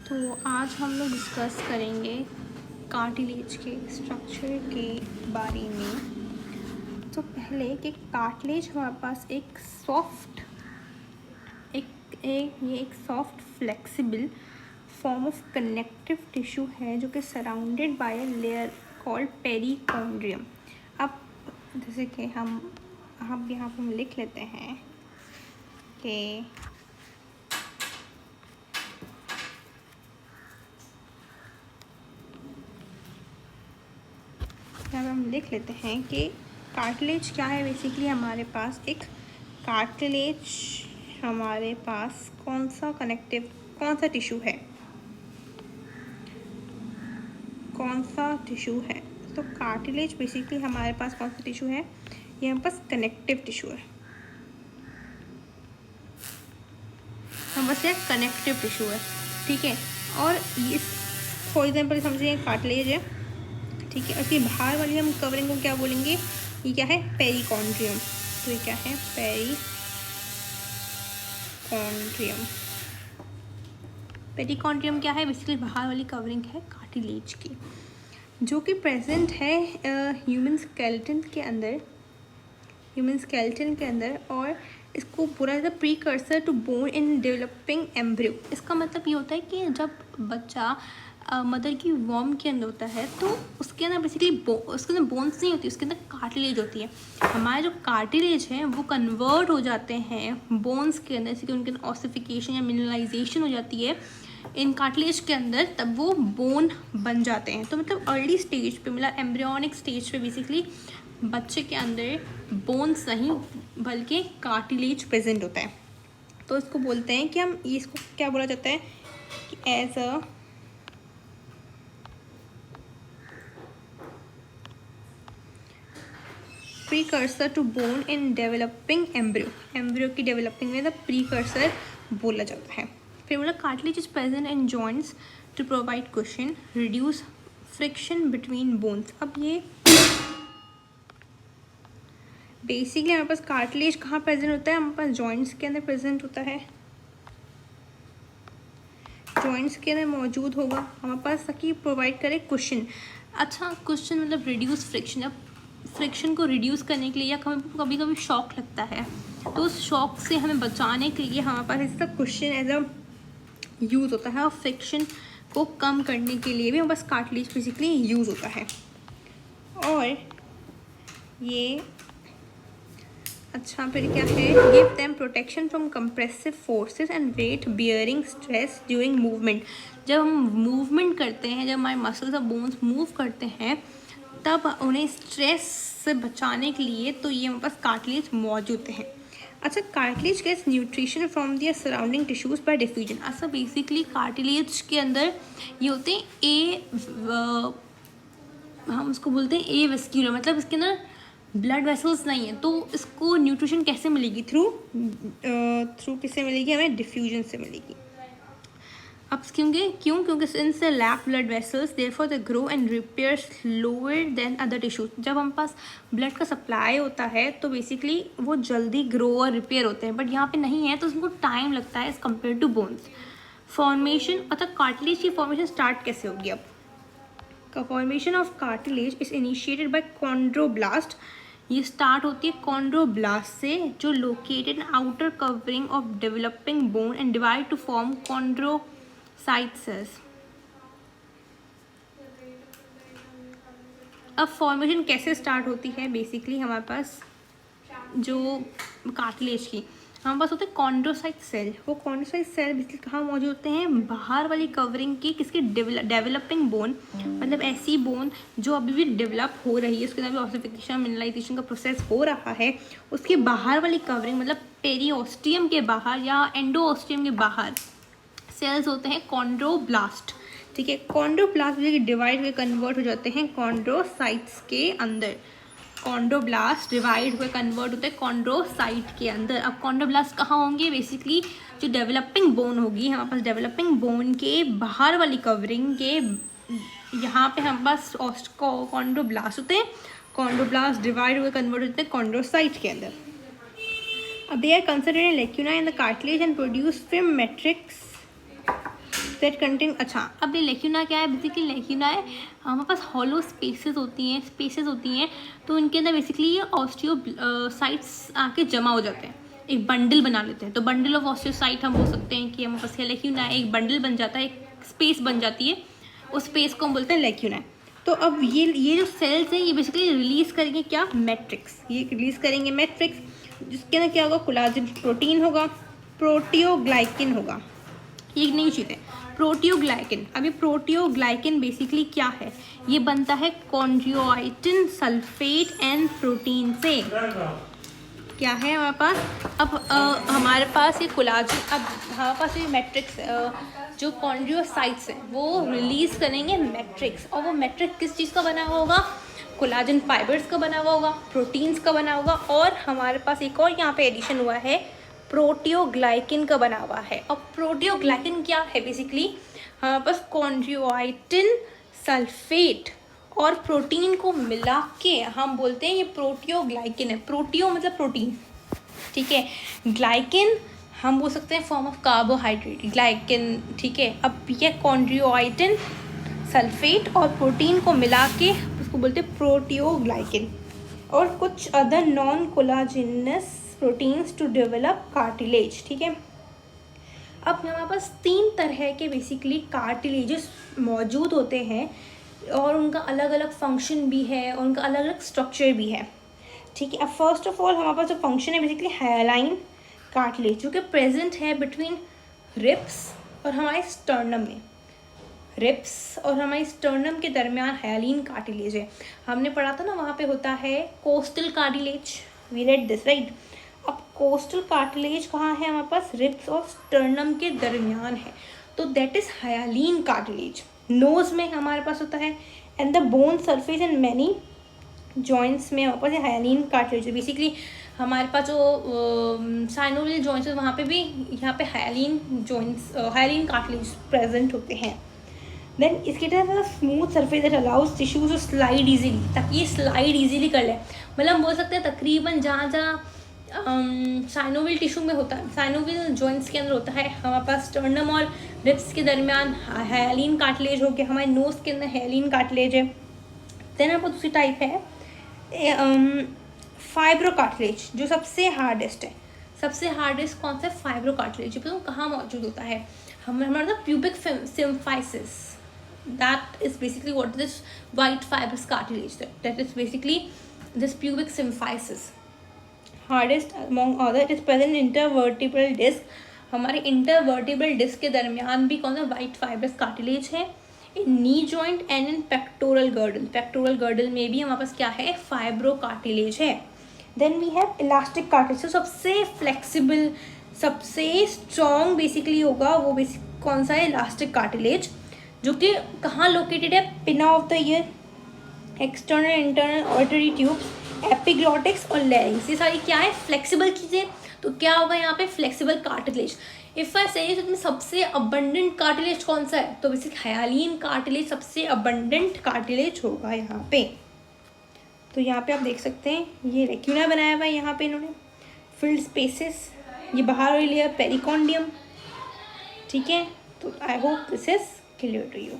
तो आज हम लोग डिस्कस करेंगे कार्टिलेज के स्ट्रक्चर के बारे में। तो पहले कि कार्टिलेज हमारे पास एक soft flexible form of connective tissue है जो कि surrounded by a layer called perichondrium. अब जैसे कि हम यहाँ पर लिख लेते हैं कि यहाँ पर हम लिख लेते हैं कि कार्टिलेज क्या है। बेसिकली हमारे पास एक कार्टिलेज, हमारे पास कौन सा टिश्यू है, तो कार्टिलेज बेसिकली हमारे पास कौन सा टिश्यू है, ये हमारे पास कनेक्टिव टिश्यू है। कनेक्टिव टिश्यू है, ठीक है। और इस फॉर एग्जाम्पल समझिए कार्टिलेज है, ठीक है। उसकी बाहर वाली हम कवरिंग को क्या बोलेंगे, ये क्या है, पेरिकॉन्ड्रियम। तो ये क्या है, पेरिकॉन्ड्रियम क्या है, बेसिकली बाहर वाली कवरिंग है कार्टिलेज की, जो कि प्रेजेंट है ह्यूमन स्केलेटन के अंदर और इसको पूरा as a precursor to bone in developing embryo. इसका मतलब ये होता है कि जब बच्चा मदर की वॉर्म के अंदर होता है तो उसके अंदर बेसिकली उसके अंदर बोन्स नहीं होती, उसके अंदर कार्टिलेज होती है। हमारे जो कार्टिलेज हैं वो कन्वर्ट हो जाते हैं बोन्स के अंदर, जैसे कि उनके अंदर ऑसिफिकेशन या मिनरलाइजेशन हो जाती है इन कार्टिलेज के अंदर, तब वो बोन बन जाते हैं। तो मतलब अर्ली स्टेज पे, मतलब एम्ब्रियोनिक स्टेज पे बेसिकली बच्चे के अंदर बोन्स नहीं बल्कि कार्टिलेज प्रेजेंट होता है। तो इसको बोलते हैं कि हम इसको क्या बोला जाता है कि as a precursor to bone in developing embryo की डेवलपिंग में द प्रीकर्सर बोला जाता है। फिर बोला cartilage is present in joints to provide cushion, reduce friction between bones. अब ये बेसिकली हमारे पास कार्टिलेज कहाँ प्रेजेंट होता है, हमारे पास जॉइंट्स के अंदर प्रेजेंट होता है, जॉइंट्स के अंदर मौजूद होगा हमारे पास, ताकि प्रोवाइड करे कुशन। अच्छा, कुशन मतलब रिड्यूस फ्रिक्शन। अब फ्रिक्शन को रिड्यूस करने के लिए या कभी कभी शॉक लगता है, तो उस शॉक से हमें बचाने के लिए हमारे पास इसका कुशन एज अ यूज़ होता है, और फ्रिक्शन को कम करने के लिए भी हमारे पास कार्टिलेज बेसिकली यूज़ होता है। और ये अच्छा फिर क्या है, give them protection from compressive forces and weight bearing stress during movement. जब हम मूवमेंट करते हैं, जब हमारे मसल्स और बोन्स मूव करते हैं, तब उन्हें स्ट्रेस से बचाने के लिए तो ये हमारे पास कार्टिलेज मौजूद हैं। अच्छा, cartilage gets nutrition from their surrounding tissues by diffusion. अच्छा, बेसिकली कार्टिलेज के अंदर ये होते हैं हम उसको बोलते हैं ए वेस्क्यूलर, मतलब इसके अंदर ब्लड वेसल्स नहीं है, तो इसको न्यूट्रिशन कैसे मिलेगी, थ्रू किससे मिलेगी, हमें डिफ्यूजन से मिलेगी। अब क्योंकि since they lack blood vessels therefore they grow and repair slower than other tissues. जब हम पास ब्लड का सप्लाई होता है तो बेसिकली वो जल्दी ग्रो और रिपेयर होते हैं, बट यहाँ पे नहीं है तो उसको टाइम लगता है as compare to bones. Formation, मतलब कार्टिलेज की फॉर्मेशन स्टार्ट कैसे होगी। अब formation of cartilage is initiated by chondroblast. ये स्टार्ट होती है कॉन्ड्रोब्लास्ट से, जो located in outer covering of developing bone and divide to form chondrocyte cells. अब फॉर्मेशन कैसे स्टार्ट होती है, बेसिकली हमारे पास जो कार्टिलेज की हमारे पास होते हैं कॉन्ड्रोसाइट सेल। वो कॉन्ड्रोसाइट सेल बेसिकली कहाँ मौजूद होते हैं, बाहर वाली कवरिंग की किसकी, डेवलपिंग बोन, मतलब ऐसी बोन जो अभी भी डेवलप हो रही है, उसके अंदर भी ऑसिफिकेशन मिनरलाइजेशन का प्रोसेस हो रहा है, उसके बाहर वाली कवरिंग मतलब पेरियोस्टियम के बाहर या एंडोओस्टियम के बाहर सेल्स होते हैं कॉन्ड्रोब्लास्ट, ठीक है। कॉन्ड्रोब्लास्ट डिवाइड हुए कन्वर्ट हो जाते हैं कॉन्ड्रोसाइट्स के अंदर। कॉन्ड्रोब्लास्ट डिवाइड हुए कन्वर्ट होते हैं कॉन्ड्रोसाइट के अंदर। अब कॉन्ड्रोब्लास्ट कहाँ होंगे, बेसिकली जो डेवलपिंग बोन होगी हमारे पास, डेवलपिंग बोन के बाहर वाली कवरिंग के यहाँ पे हमारे पास कॉन्ड्रोब्लास्ट होते हैं। कॉन्ड्रोब्लास्ट डिवाइड हुए कन्वर्ट होते हैं कॉन्ड्रोसाइट के अंदर। अब they are considered in lacuna in the cartilage and produce film matrix that contain. अच्छा, अब ये लेक्यूना क्या है? बेसिकली लेक्यूना है हमारे पास हॉलो स्पेसेस होती हैं, तो उनके अंदर बेसिकली ये ऑस्टियोसाइट्स आके जमा हो जाते हैं, एक बंडल बना लेते हैं। तो बंडल ऑफ ऑस्टियोसाइट हम बोल सकते हैं कि हमारे पास लेक्यूना है, एक बंडल बन जाता है, एक स्पेस बन जाती है, उस स्पेस को हम बोलते हैं लेक्यूना। तो अब ये जो सेल्स हैं ये बेसिकली रिलीज़ करेंगे क्या? मैट्रिक्स। ये रिलीज़ करेंगे मैट्रिक्स, जिसके अंदर क्या होगा? कोलाजन प्रोटीन होगा, प्रोटियोग्लाइकिन होगा। ये एक नई चीज़ है प्रोटियोग्लाइकिन। अब ये प्रोटियोग्लाइकिन बेसिकली क्या है? ये बनता है कॉन्ड्रोइटिन सल्फेट एंड प्रोटीन से। क्या है हमारे पास? अब हमारे पास ये कोलाजन, अब हमारे पास ये मैट्रिक्स जो कॉन्ड्रोसाइट्स हैं वो रिलीज़ करेंगे मैट्रिक्स, और वो मैट्रिक्स किस चीज़ का बना हुआ होगा? कोलाजन फाइबर्स का बना हुआ होगा, प्रोटीन्स का बना होगा, और हमारे पास एक और यहाँ पे एडिशन हुआ है प्रोटियोग्लाइकिन का बना हुआ है। और प्रोटियोग्लाइकिन क्या है? बेसिकली हमारे पास कॉन्ड्रोइटिन सल्फेट और प्रोटीन को मिला के हम बोलते हैं ये प्रोटियोग्लाइकिन है। प्रोटियो मतलब प्रोटीन, ठीक है। ग्लाइकिन हम बोल सकते हैं फॉर्म ऑफ कार्बोहाइड्रेट, ग्लाइकिन, ठीक है। अब ये कॉन्ड्रोइटिन सल्फेट और प्रोटीन को मिला के उसको बोलते हैं प्रोटियोग्लाइकिन। और कुछ other non collagenous proteins to develop cartilage, ठीक है। अब हमारे पास 3 तरह के बेसिकली कार्टिलेजेस मौजूद होते हैं, और उनका अलग अलग फंक्शन भी है, और उनका अलग अलग स्ट्रक्चर भी है, ठीक है। अब फर्स्ट ऑफ ऑल हमारे पास जो फंक्शन है बेसिकली हायालाइन कार्टिलेज, जो कि प्रेजेंट है बिटवीन रिब्स और हमारे स्टर्नम में। रिब्स और हमारे स्टर्नम के दरमियान हायालाइन कार्टिलेज है। हमने पढ़ा था ना, वहाँ पे होता है costal cartilage, we read this right. अब कोस्टल कार्टिलेज कहाँ है? हमारे पास रिब्स और स्टर्नम के दरमियान है, तो दैट इज़ हायालाइन कार्टिलेज। नोज़ में हमारे पास होता है, and the bone surface and many joints में हमारे पास हायालाइन कार्टिलेज है। बेसिकली हमारे पास जो साइनोवियल जॉइंट्स है वहाँ पे भी यहाँ पे हायालाइन कार्टिलेज प्रेजेंट होते हैं। देन इसके तरह smooth surface that allows tissues to slide easily, ताकि ये स्लाइड इजीली कर ले। मतलब हम बोल सकते हैं तकरीबन जहाँ साइनोवियल टिश्यू में होता है, साइनोवियल जॉइंट्स के अंदर होता है, हमारे पास स्टर्नम और रिब्स के दरमियान हायालाइन कार्टिलेज हो गया, हमारे नोज़ के अंदर हायालाइन कार्टिलेज है। देन हमारे पास दूसरी टाइप है फाइब्रो कार्टिलेज, जो सबसे हार्डेस्ट है। सबसे हार्डेस्ट कौन सा है? Fibro cartilage. जो बताऊँ कहाँ मौजूद होता है? हमारा pubic symphysis, that is basically what this white fibrous cartilage, that is basically this pubic symphysis. Hardest among other, it is present in intervertebral disc, हमारे intervertebral disc के दरमियान भी कौन सा white fibrous cartilage है। in knee joint and in pectoral girdle, pectoral girdle में भी हमारे पास क्या है? फाइब्रो कार्टिलेज है। then we have elastic cartilage, तो सबसे flexible, सबसे strong बेसिकली होगा वो बेसिक कौन सा है? इलास्टिक कार्टिलेज, जो कि कहाँ लोकेटेड है? पिना of the year, external internal auditory tubes, एपिग्लॉटिक्स और लैरिंग्स। ये सारी क्या है? फ्लेक्सिबल चीज़ें। तो क्या होगा यहाँ पे? Flexible cartilage. इफ आई से इसमें सबसे अबंडेंट कार्टिलेज कौन सा है? तो बेसिक हायालाइन कार्टिलेज सबसे अबंडेंट कार्टिलेज होगा यहाँ पे। तो यहाँ पे आप देख सकते हैं ये रेक्यूना बनाया हुआ है, यहाँ पे इन्होंने फिल्ड स्पेसेस, ये बाहर वाली लेयर पेरिकॉन्डियम, ठीक है। तो I hope this is clear to you.